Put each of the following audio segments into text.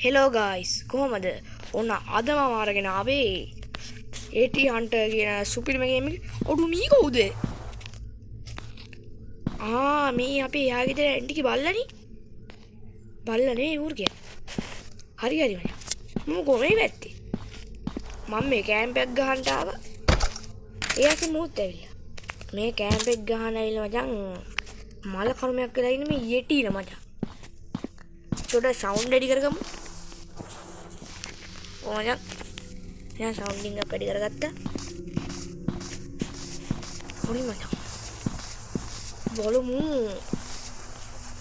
Hello guys කොහොමද ඔන්න අද මම අරගෙන ආවේ AT Hunter කියන සුපිරිම ගේම් එක. ඔඩු මී කවුද? මේ අපේ යාගේ ද ඇන්ටිගේ බල්ලනේ. බල්ලා නෙවෙයි ඌර්ගේ. හරි මචං. මම කොහේ වැත්තේ? මම මේ කැම්ප් එකක් ගහන්න ආවා. එයාගේ මූත් ඇවිල්ලා. මේ කැම්ප් එක ගහන්න ඇවිල්ලා මචං මල කර්මයක් වෙලා ඉන්නේ මේ යටිලා මචං. චොඩ සවුන්ඩ් එඩි කරගමු. මචං දැන් සවුන්ඩින් එක වැඩි කරගත්තා. හරි මචං. බලමු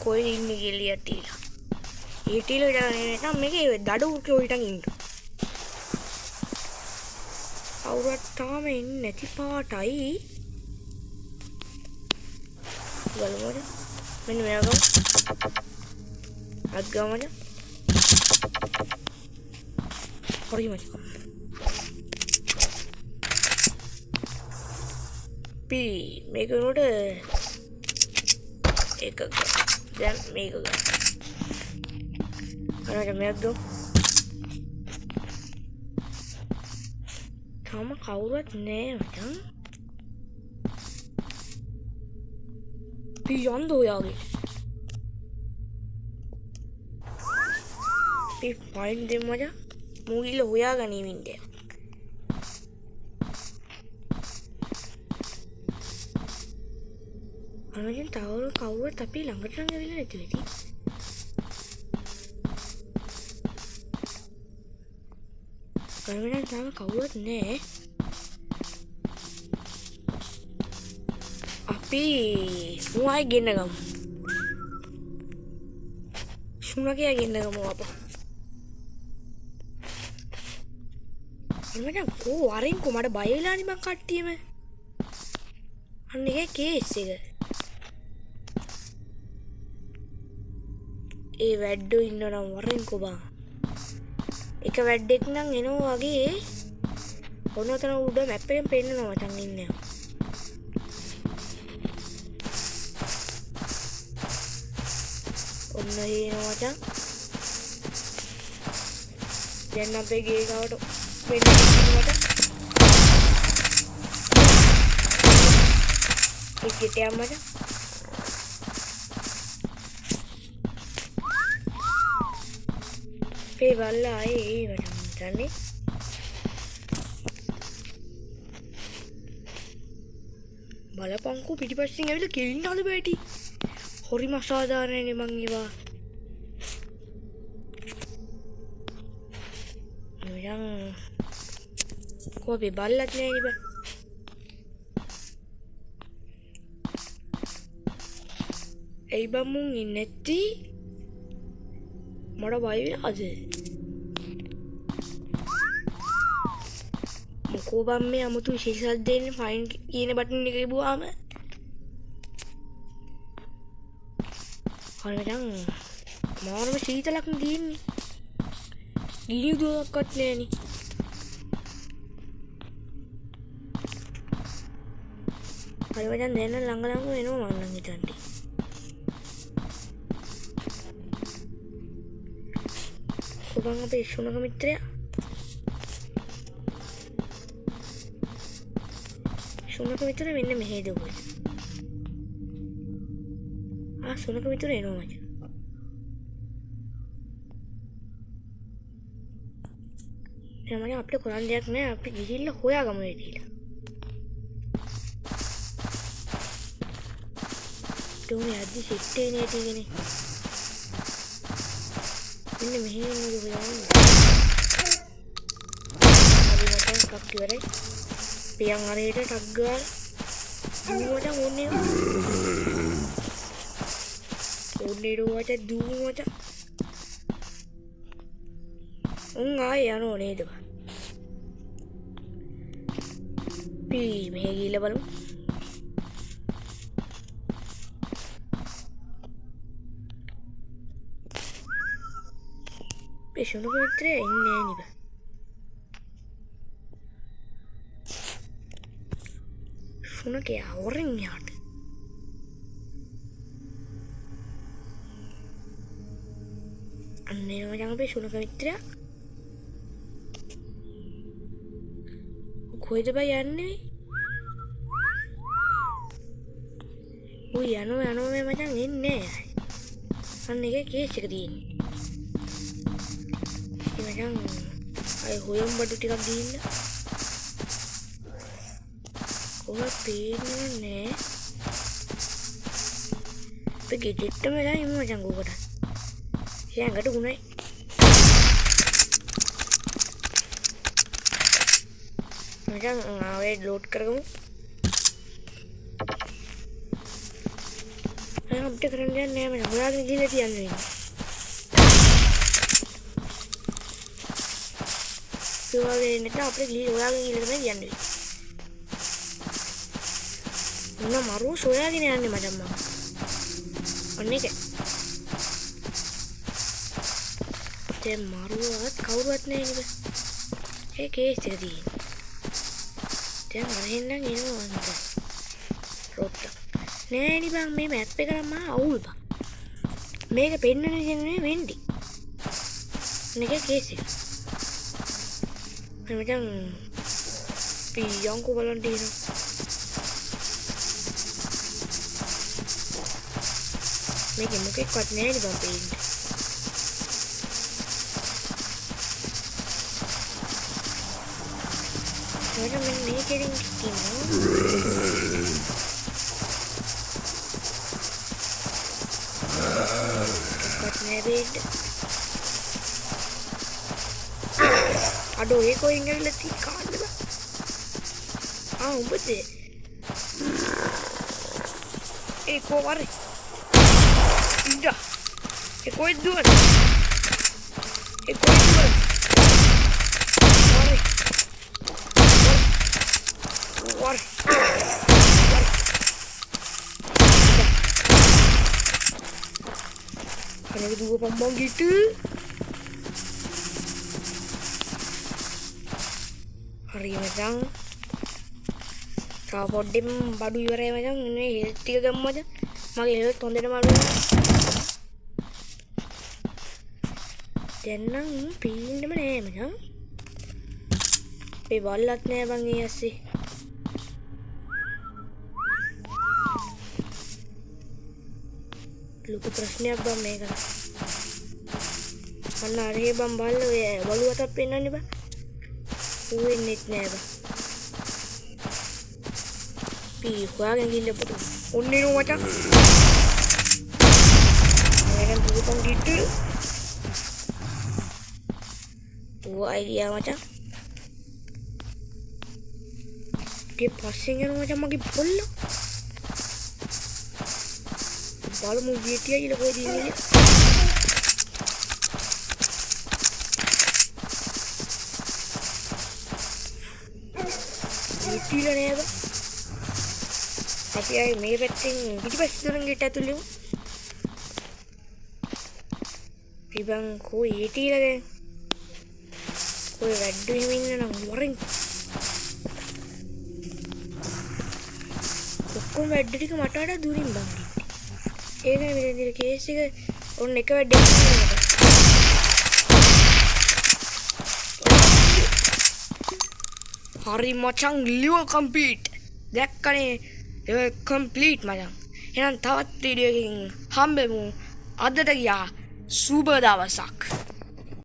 කොයි ඉන්නේ කියලා යටිලා. යටිලා ඉඳන් මේකේ දඩු කොයිටන් ඉන්න. අවුරත් තාම එන්නේ නැති පාටයි. බලමු මෙන්න මෙයාගම අග්ගමද හරි මචං. මේක උඩ එක දැන් මේක ගන්න. අරකට මේක දෝ. තාම කවුරුත් නෑ මචං. යන්න ඔයාගේ. ෆයින් දෙන්න මචං. මූගිල්ල හොයාගනිමින් ඉන්නේ. අරගෙන තවර කවුරුත් අපි ළඟට ඇවිල්ලා නැති වෙති. කරගෙන තාම කවුරුත් නෑ. අපි මුවයි ගෙන්න ගමු. සුණකයා ගෙන්න ගමු අපා. මචං කෝ වරින්කෝ මට බය වෙලානේ මං කට්ටියම. අන්න එකේ කේස් එක. ඒ වැඩ්ඩෝ ඉන්නනම් වරින්කෝ බං. එක වැඩ්ඩෙක් නම් එනවා වගේ ඔන්න ඔතන උඩ මැප් එකෙන් පෙන්නනවා මචං ඉන්නේ. ඔන්න එනවා මචං. දැන් අපේ ගේ ගාවට වෙන්නට එකට යන්නද? අපේ බල්ලා ආයේ ඒවට හිතන්නේ. බලපංකෝ පිටිපස්සෙන් ඇවිල්ලා කෙලින්න හද බෑටි. හොරිම අසාධාරණනේ මං ඒවා. කොහේ බල්ලත් නෑනේ බා. එයි බම්මුන් ඉන්නේ නැති. මඩ බය වෙලාද? මොකෝ බම් මේ අමුතු විශේෂයක් දෙන්නේ ෆයින් කියන බටන් එක ඉබුවාම. හරි මචං මාරම සීතලක් නේ තියෙන්නේ. ගිනි උදවක්වත් නෑනේ. හරි මචං දැන් ළඟ වෙනවා මම නම් හිතන්නේ. කොබන් අපේ සුනක මිත්‍රයා. සුනක මිත්‍රයා මෙන්න මෙහෙද ඔය. සුනක මිත්‍රයා එනවා මචං. දැන් මම අපිට කරන්න දෙයක් නෑ. අපි ගිහිල්ලා හොයාගමු ඒටිලා. තුනේ අදි සිටේ නේ තියෙන්නේ. මෙන්න මෙහෙ නේද හොයන්නේ. හරි මචං කක් ඉවරයි. පියන් හරියට ටක් ගාලා දුවමට ඕනේ. ඕනේ රුවට දුවමට. ආයේ යනෝ නේද? මෙහෙ ගිහලා බලමු. සුනක මිත්‍රයා ඉන්නේ නෑ නේ බා. සුනකයා වරින් යාට. අන්න එනවා මචං අපේ ශුනක මිත්‍රයා. කොයිද බයි යන්නේ? යනවා මේ මචං එන්නේ නැහැ. අන්න එකේ කේස් එක තියෙන්නේ. ඉතින් මචං අය හොයම් බඩු ටිකක් දීන්න. කොහොමද පේන්නේ නැහැ. අපි ගෙඩෙට්ටම වෙලා ඉමු මචං උකට. එයාකට ගුණයි. මචං ආවේ ලෝඩ් කරගමු. අපිට කරන්න දෙයක් නෑ මචං. හොයාගෙන ගිහලා තියන්න වෙන්නේ. ඒවාගේ නැත්නම් අපිට හොයාගෙන ගිහලා තමයි තියන්න වෙන්නේ. මොන මරුව සොයාගෙන යන්නේ මචං මම. අන්න ඒක. දැන් මරුවත් කවුරුවත් නෑ නේද? ඒ කේස් එක තියෙන්නේ. දැන් අරහෙන්නම් එනවා අන්ත. රොට්ට. නෑනි බං මේ මැප් එක නම් මහා අවුල් බං. මේක පෙන්නන විදිහේ වෙන්ඩි. මේක කේස් එක. මචං පියන්කෝ බලන්න දිනවා. මේක මොකෙක්වත් නෑනි බං පෙන්නේ. මචං මෙන්න මේකෙන් කිව්වා. Married. Aduh, kok ingat lagi kan? Betul. Kok wari? Tidak. Kok itu? Wari. Karena itu gue pembang gitu. Hari macam Travodem badu iwara macam ini health tiga gam aja. Mage health tondena malu. Denang pindah mana macam? Pe ballat ne bang iya sih. ලොකු ප්‍රශ්නයක් බං මේක. අන්න අරේ බං බලන්න ඔය බලුවටත් පෙන්නන්නේ බං. ඌ එන්නෙත් නෑ බං. පී හොයාගෙන ගිහින් පොතු. ඔන්නේ නෝ මචං. මම දුකම් ගිට. ඌ අයියා මචං. ගේ පස්සෙන් යනවා මචං මගේ පොල්ල. බලමු ගිටිය කියලා කොහෙද ඉන්නේ? ගිටිල නේද? අපි ආයේ මේ පැත්තෙන් පිටිපස්සෙන් දුරන් ගිට ඇතුළේ යමු. ඉබන් කොයි ඊටිලද? කොයි වැඩ වෙමින් ඉන්න නම් වරින්. ඔක්කොම වැඩ ටික මට වඩා දුරින් බං. ඒකනේ මෙතන කේස් එක ඔන්න එක වැඩක් නෙමෙයි. හරි මචං liver complete. දැක්කනේ ඒක complete මචං. එහෙනම් තවත් වීඩියෝ එකකින් හම්බෙමු. අදට ගියා සුබ දවසක්.